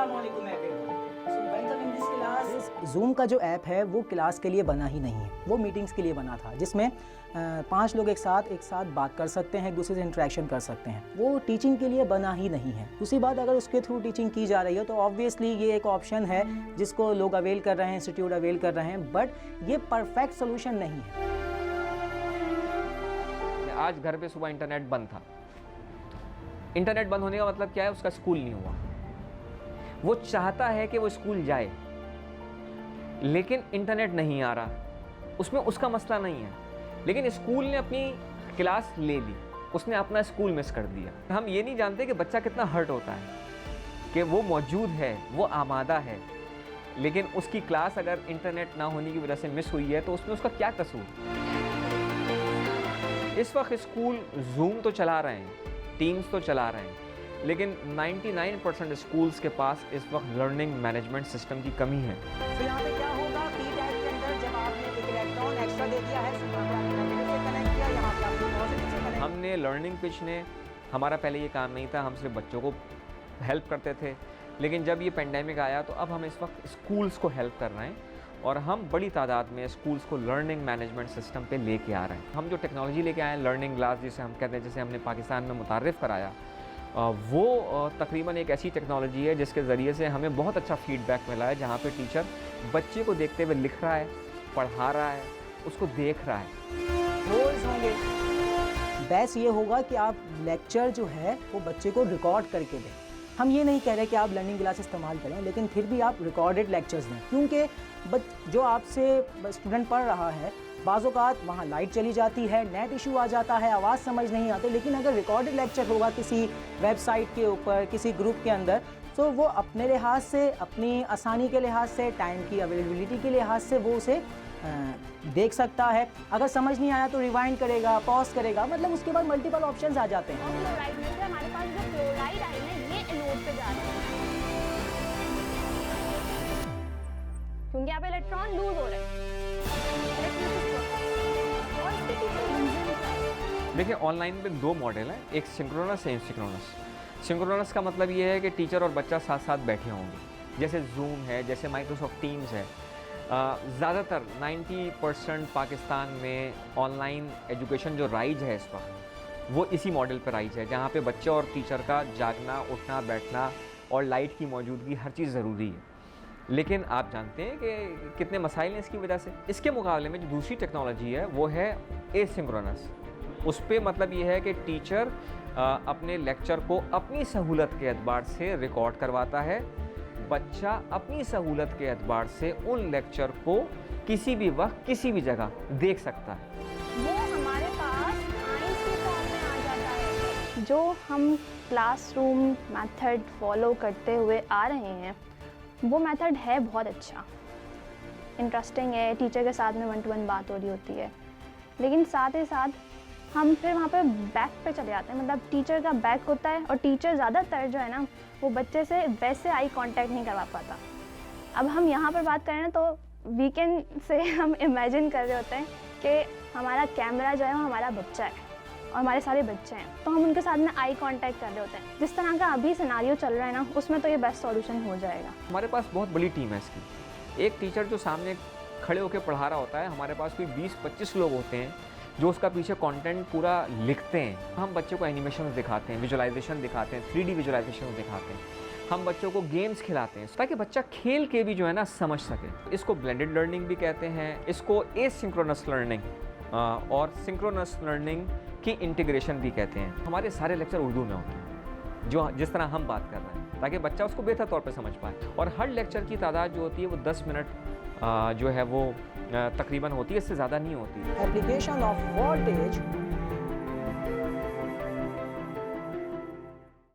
अस्सलामुअलैकुम everyone. So welcome in this class. Zoom का जो ऐप है वो क्लास के लिए बना ही नहीं है, वो मीटिंग्स के लिए बना था, जिसमें 5 लोग एक साथ बात कर सकते हैं, एक दूसरे से इंटरेक्शन कर सकते हैं। वो टीचिंग के लिए बना ही नहीं है। उसी बात अगर उसके थ्रू टीचिंग की जा रही है तो ऑब्वियसली ये एक ऑप्शन है जिसको लोग अवेल कर रहे हैं, इंस्टीट्यूट अवेल कर रहे हैं, बट ये परफेक्ट सोल्यूशन नहीं है। आज घर पे सुबह इंटरनेट बंद था। इंटरनेट बंद होने का मतलब क्या है? उसका स्कूल नहीं हुआ। वो चाहता है कि वो स्कूल जाए, लेकिन इंटरनेट नहीं आ रहा। उसमें उसका मसला नहीं है, लेकिन स्कूल ने अपनी क्लास ले ली, उसने अपना स्कूल मिस कर दिया। हम ये नहीं जानते कि बच्चा कितना हर्ट होता है कि वो मौजूद है, वो आमादा है, लेकिन उसकी क्लास अगर इंटरनेट ना होने की वजह से मिस हुई है तो उसमें उसका क्या कसूर। इस वक्त स्कूल जूम तो चला रहे हैं, टीम्स तो चला रहे हैं, लेकिन 99% स्कूल्स के पास इस वक्त लर्निंग मैनेजमेंट सिस्टम की कमी है। तो यहाँ पे क्या होगा, पी टाइप के अंदर जब आपने एक इलेक्ट्रॉन एक्स्ट्रा दे दिया है, नेगेटिव से कनेक्ट किया, यहाँ पे आपने पॉजिटिव से कनेक्ट। हमने लर्निंग पिच ने, हमारा पहले ये काम नहीं था, हम सिर्फ बच्चों को हेल्प करते थे, लेकिन जब ये पेंडेमिक आया तो अब हम इस वक्त स्कूल्स को हेल्प कर रहे हैं और हम बड़ी तादाद में स्कूल्स को लर्निंग मैनेजमेंट सिस्टम पे लेके आ रहे हैं। हम जो टेक्नोलॉजी लेके आए हैं, लर्निंग ग्लास जिसे हम कहते हैं, जिसे हमने पाकिस्तान में मुतारिफ़ कराया, वो तकरीबन एक ऐसी टेक्नोलॉजी है जिसके ज़रिए से हमें बहुत अच्छा फीडबैक मिला है, जहाँ पे टीचर बच्चे को देखते हुए लिख रहा है, पढ़ा रहा है, उसको देख रहा है। गोल्स होंगे, बेस्ट ये होगा कि आप लेक्चर जो है वो बच्चे को रिकॉर्ड करके दें। हम ये नहीं कह रहे कि आप लर्निंग क्लास इस्तेमाल करें, लेकिन फिर भी आप रिकॉर्डेड लेक्चर्स दें, क्योंकि जो आपसे स्टूडेंट पढ़ रहा है, बाज़ औक़ात वहाँ लाइट चली जाती है, नेट इशू आ जाता है, आवाज़ समझ नहीं आती, लेकिन अगर रिकॉर्डेड लेक्चर होगा किसी वेबसाइट के ऊपर, किसी ग्रुप के अंदर, तो वो अपने लिहाज से, अपनी आसानी के लिहाज से, टाइम की अवेलेबिलिटी के लिहाज से वो उसे देख सकता है। अगर समझ नहीं आया तो रिवाइंड करेगा, पॉज करेगा, मतलब उसके बाद मल्टीपल ऑप्शंस आ जाते हैं। क्लोराइड में से हमारे पास जो क्लोराइड आयन है ये एनोड पे जा रहा है, क्योंकि यहाँ पे इलेक्ट्रॉन लूज हो रहे हैं। देखिए, ऑनलाइन में 2 मॉडल हैं, एक सिंक्रोनस है, एसिंक्रोनस। सिंक्रोनस का मतलब ये है कि टीचर और बच्चा साथ साथ बैठे होंगे, जैसे जूम है, जैसे माइक्रोसॉफ्ट टीम्स है। ज़्यादातर 90% पाकिस्तान में ऑनलाइन एजुकेशन जो राइज है इस वक्त, वो इसी मॉडल पर राइज है, जहाँ पे बच्चे और टीचर का जागना, उठना, बैठना और लाइट की मौजूदगी, हर चीज़ ज़रूरी है। लेकिन आप जानते हैं कि कितने मसाइल हैं इसकी वजह से। इसके मुकाबले में जो दूसरी टेक्नोलॉजी है वो है एसिंक्रोनस। उस पे मतलब ये है कि टीचर अपने लेक्चर को अपनी सहूलत के एतबार से रिकॉर्ड करवाता है, बच्चा अपनी सहूलत के एतबार से उन लेक्चर को किसी भी वक्त, किसी भी जगह देख सकता है। वो हमारे पास साइंस के फॉर्म में आ जाता है। जो हम क्लासरूम मेथड फॉलो करते हुए आ रहे हैं, वो मेथड है बहुत अच्छा, इंटरेस्टिंग है, टीचर के साथ में 1-to-1 बात हो रही होती है, लेकिन साथ ही साथ हम फिर वहाँ पे बैक पे चले जाते हैं। मतलब टीचर का बैक होता है और टीचर ज़्यादातर जो है ना, वो बच्चे से वैसे आई कांटेक्ट नहीं करवा पाता। अब हम यहाँ पर बात करें ना, तो वीकेंड से हम इमेजिन कर रहे होते हैं कि हमारा कैमरा जो है वो हमारा बच्चा है और हमारे सारे बच्चे हैं, तो हम उनके साथ में आई कांटेक्ट कर रहे होते हैं। जिस तरह का अभी सिनारियो चल रहा है ना, उसमें तो ये बेस्ट सॉल्यूशन हो जाएगा। हमारे पास बहुत बड़ी टीम है इसकी। एक टीचर जो सामने खड़े होकर पढ़ा रहा होता है, हमारे पास कोई 20-25 लोग होते हैं जो उसका पीछे कंटेंट पूरा लिखते हैं। हम बच्चों को एनिमेशन दिखाते हैं, विजुअलाइजेशन दिखाते हैं, 3D विजुअलाइजेशन दिखाते हैं। हम बच्चों को गेम्स खिलाते हैं ताकि बच्चा खेल के भी जो है ना समझ सके। इसको ब्लेंडेड लर्निंग भी कहते हैं, इसको एसिंक्रोनस लर्निंग और सिंक्रोनस लर्निंग की इंटीग्रेशन भी कहते हैं। हमारे सारे लेक्चर उर्दू में होते हैं, जो जिस तरह हम बात कर रहे हैं, ताकि बच्चा उसको बेहतर तौर पे समझ पाए। और हर लेक्चर की तादाद जो होती है वो 10 मिनट जो है वो तकरीबन होती है, इससे ज़्यादा नहीं होती। Application of voltage